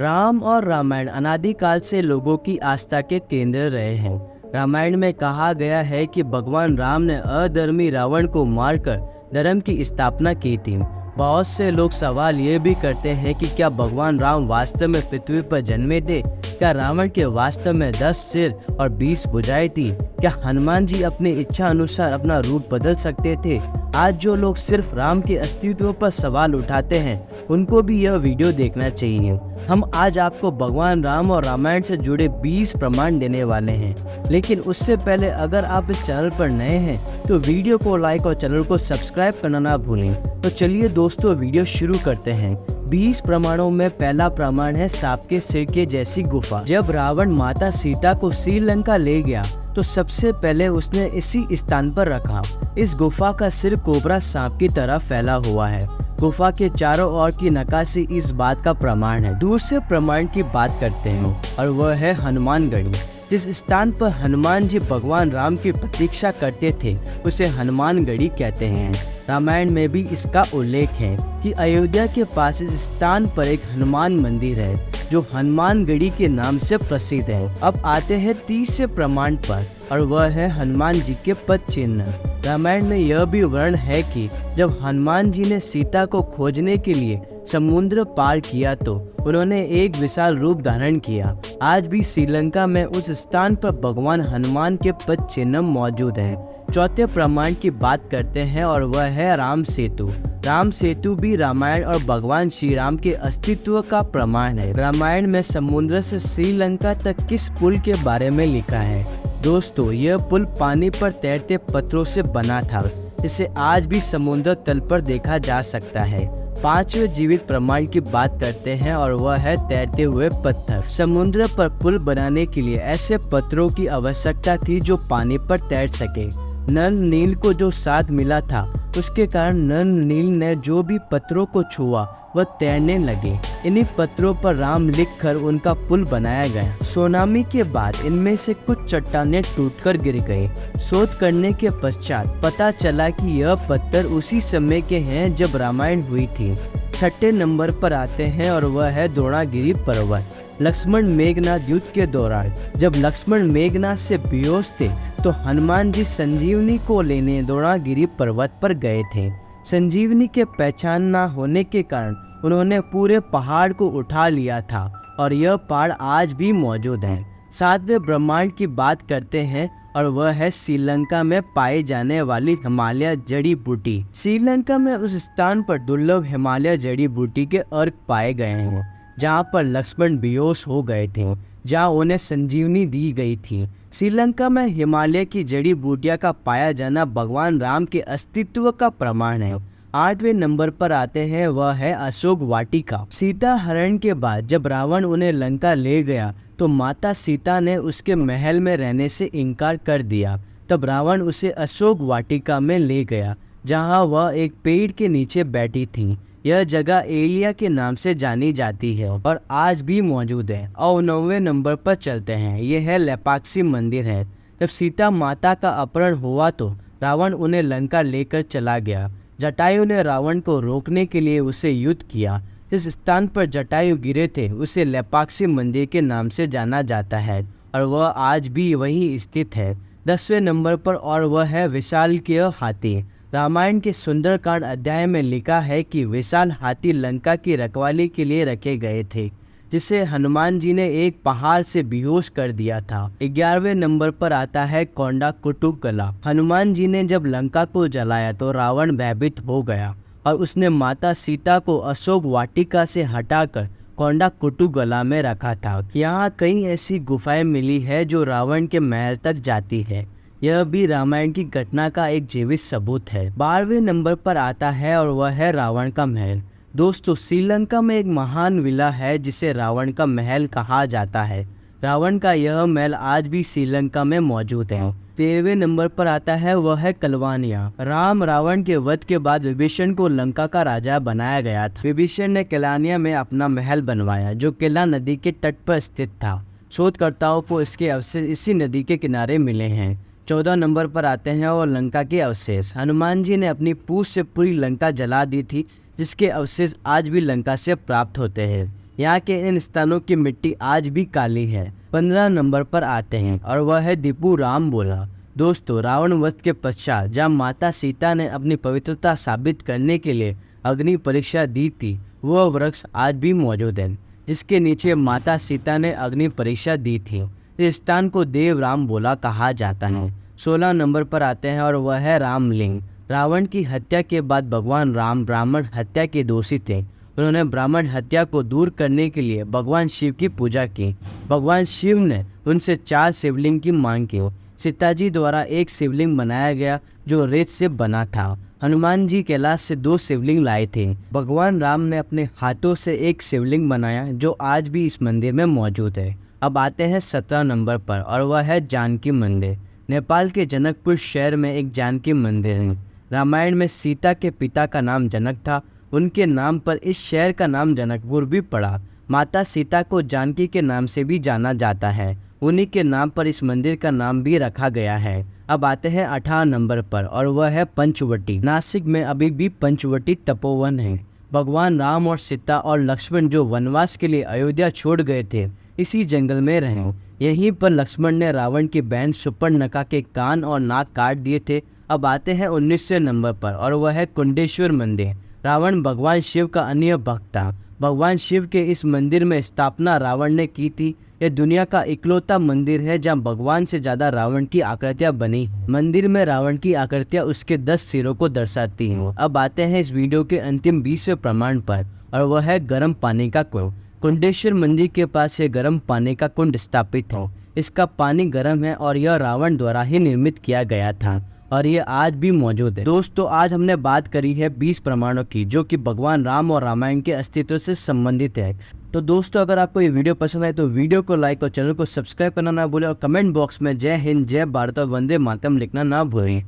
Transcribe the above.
राम और रामायण अनादिकाल से लोगों की आस्था के केंद्र रहे हैं। रामायण में कहा गया है कि भगवान राम ने अधर्मी रावण को मारकर धर्म की स्थापना की थी। बहुत से लोग सवाल ये भी करते हैं कि क्या भगवान राम वास्तव में पृथ्वी पर जन्मे थे? क्या रावण के वास्तव में 10 सिर और 20 भुजाएं थी? क्या हनुमान जी अपनी इच्छा अनुसार अपना रूप बदल सकते थे? आज जो लोग सिर्फ राम के अस्तित्व पर सवाल उठाते हैं, उनको भी यह वीडियो देखना चाहिए। हम आज आपको भगवान राम और रामायण से जुड़े 20 प्रमाण देने वाले हैं। लेकिन उससे पहले अगर आप इस चैनल पर नए हैं तो वीडियो को लाइक और चैनल को सब्सक्राइब करना ना भूलें। तो चलिए दोस्तों, वीडियो शुरू करते हैं। 20 प्रमाणों में पहला प्रमाण है सांप के सिर के जैसी गुफा। जब रावण माता सीता को श्रीलंका ले गया तो सबसे पहले उसने इसी स्थान पर रखा। इस गुफा का सिर कोबरा सांप की तरह फैला हुआ है। गुफा के चारों ओर की नक्काशी इस बात का प्रमाण है। दूसरे प्रमाण की बात करते हैं और वह है हनुमानगढ़ी। जिस स्थान पर हनुमान जी भगवान राम की प्रतीक्षा करते थे उसे हनुमानगढ़ी कहते हैं। रामायण में भी इसका उल्लेख है कि अयोध्या के पास इस स्थान पर एक हनुमान मंदिर है जो हनुमानगढ़ी के नाम से प्रसिद्ध है। अब आते हैं तीसरे प्रमाण पर और वह है हनुमान जी के पद चिन्ह। रामायण में यह भी वर्णन है कि जब हनुमान जी ने सीता को खोजने के लिए समुद्र पार किया तो उन्होंने एक विशाल रूप धारण किया। आज भी श्रीलंका में उस स्थान पर भगवान हनुमान के पद चिन्ह मौजूद हैं। चौथे प्रमाण की बात करते हैं और वह है राम सेतु। राम सेतु भी रामायण और भगवान श्री राम के अस्तित्व का प्रमाण है। रामायण में समुद्र से श्रीलंका तक किस पुल के बारे में लिखा है? दोस्तों, यह पुल पानी पर तैरते पत्थरों से बना था। इसे आज भी समुद्र तल पर देखा जा सकता है। पांचवें जीवित प्रमाण की बात करते हैं और वह है तैरते हुए पत्थर। समुद्र पर पुल बनाने के लिए ऐसे पत्थरों की आवश्यकता थी जो पानी पर तैर सके। नल नील को जो साथ मिला था उसके कारण नल नील ने जो भी पत्थरों को छुआ वह तैरने लगे। इन्हीं पत्थरों पर राम लिखकर उनका पुल बनाया गया। सुनामी के बाद इनमें से कुछ चट्टानें टूटकर गिर गए। शोध करने के पश्चात पता चला कि यह पत्थर उसी समय के हैं जब रामायण हुई थी। छठे नंबर पर आते हैं और वह है द्रोणागिरी पर्वत। लक्ष्मण मेघनाथ युद्ध के दौरान जब लक्ष्मण मेघनाथ से बेहोश थे तो हनुमान जी संजीवनी को लेने द्रोणागिरी पर्वत पर गए थे। संजीवनी के पहचान न होने के कारण उन्होंने पूरे पहाड़ को उठा लिया था और यह पहाड़ आज भी मौजूद है। सातवें ब्रह्मांड की बात करते हैं और वह है श्रीलंका में पाई जाने वाली हिमालय जड़ी बूटी। श्रीलंका में उस स्थान पर दुर्लभ हिमालय जड़ी बूटी के अर्क पाए गए हैं जहाँ पर लक्ष्मण बेहोश हो गए थे, जहाँ उन्हें संजीवनी दी गई थी। श्रीलंका में हिमालय की जड़ी बूटियां का पाया जाना भगवान राम के अस्तित्व का प्रमाण है। आठवें नंबर पर आते हैं वह है अशोक वाटिका। सीता हरण के बाद जब रावण उन्हें लंका ले गया तो माता सीता ने उसके महल में रहने से इनकार कर दिया। तब रावण उसे अशोक वाटिका में ले गया जहाँ वह एक पेड़ के नीचे बैठी थी। यह जगह एलिया के नाम से जानी जाती है और आज भी मौजूद है। और 9वें नंबर पर चलते हैं, यह है लेपाक्षी मंदिर है। जब सीता माता का अपहरण हुआ तो रावण उन्हें लंका लेकर चला गया। जटायु ने रावण को रोकने के लिए उसे युद्ध किया। जिस स्थान पर जटायु गिरे थे उसे लेपाक्षी मंदिर के नाम से जाना जाता है और वह आज भी वहीं स्थित है। 10वें नंबर पर और वह है विशालकाय हाथी। रामायण के सुंदरकांड अध्याय में लिखा है कि विशाल हाथी लंका की रखवाली के लिए रखे गए थे, जिसे हनुमान जी ने एक पहाड़ से बेहोश कर दिया था। 11वें नंबर पर आता है कोंडाकुटुगला। हनुमान जी ने जब लंका को जलाया तो रावण भयभीत हो गया और उसने माता सीता को अशोक वाटिका से हटाकर कोंडाकुटुगला में रखा था। यहाँ कई ऐसी गुफाएं मिली है जो रावण के महल तक जाती है। यह भी रामायण की घटना का एक जीवित सबूत है। 12वें नंबर पर आता है और वह है रावण का महल। दोस्तों, श्रीलंका में एक महान विला है जिसे रावण का महल कहा जाता है। रावण का यह महल आज भी श्रीलंका में मौजूद है। 13वें नंबर पर आता है वह है कलवानिया। राम रावण के वध के बाद विभीषण को लंका का राजा बनाया गया था। विभीषण ने कलानिया में अपना महल बनवाया जो केला नदी के तट पर स्थित था। शोधकर्ताओं को इसके अवशेष इसी नदी के किनारे मिले हैं। 14 नंबर पर आते हैं और लंका के अवशेष। हनुमान जी ने अपनी पूंछ से पूरी लंका जला दी थी, जिसके अवशेष आज भी लंका से प्राप्त होते हैं। यहाँ के इन स्थानों की मिट्टी आज भी काली है। 15 नंबर पर आते हैं और वह है दीपू राम बोला। दोस्तों, रावण वध के पश्चात जहाँ माता सीता ने अपनी पवित्रता साबित करने के लिए अग्नि परीक्षा दी थी, वह वृक्ष आज भी मौजूद है जिसके नीचे माता सीता ने अग्नि परीक्षा दी थी। इस स्थान को देव राम बोला कहा जाता है। 16 नंबर पर आते हैं और वह है रामलिंग। रावण की हत्या के बाद भगवान राम ब्राह्मण हत्या के दोषी थे। उन्होंने ब्राह्मण हत्या को दूर करने के लिए भगवान शिव की पूजा की। भगवान शिव ने उनसे 4 शिवलिंग की मांग की। सीता जी द्वारा एक शिवलिंग बनाया गया जो रेत से बना था। हनुमान जी कैलाश से 2 शिवलिंग लाए थे। भगवान राम ने अपने हाथों से एक शिवलिंग बनाया जो आज भी इस मंदिर में मौजूद है। अब आते हैं 17 नंबर पर और वह है जानकी मंदिर। नेपाल के जनकपुर शहर में एक जानकी मंदिर है। रामायण में सीता के पिता का नाम जनक था। उनके नाम पर इस शहर का नाम जनकपुर भी पड़ा। माता सीता को जानकी के नाम से भी जाना जाता है। उन्हीं के नाम पर इस मंदिर का नाम भी रखा गया है। अब आते हैं 18 नंबर पर और वह है पंचवटी। नासिक में अभी भी पंचवटी तपोवन है। भगवान राम और सीता और लक्ष्मण जो वनवास के लिए अयोध्या छोड़ गए थे, इसी जंगल में रहे। यहीं पर लक्ष्मण ने रावण की बहन सुपर्णखा के कान और नाक काट दिए थे। अब आते हैं 19वें नंबर पर और वह है कुंडेश्वर मंदिर। रावण भगवान शिव का अन्य भक्त था। भगवान शिव के इस मंदिर में स्थापना रावण ने की थी। यह दुनिया का इकलौता मंदिर है जहां भगवान से ज्यादा रावण की आकृतियां बनी। मंदिर में रावण की आकृतियां उसके 10 सिरों को दर्शाती हैं। अब आते हैं इस वीडियो के अंतिम 20वें प्रमाण पर और वह है गर्म पानी का कुंड। कुंडेश्वर मंदिर के पास ये गर्म पानी का कुंड स्थापित है। इसका पानी गर्म है और यह रावण द्वारा ही निर्मित किया गया था और ये आज भी मौजूद है। दोस्तों, आज हमने बात करी है 20 प्रमाणों की जो कि भगवान राम और रामायण के अस्तित्व से संबंधित है। तो दोस्तों, अगर आपको ये वीडियो पसंद आए तो वीडियो को लाइक और चैनल को सब्सक्राइब करना ना भूलें और कमेंट बॉक्स में जय हिंद, जय भारत और वंदे मातरम लिखना ना भूलें।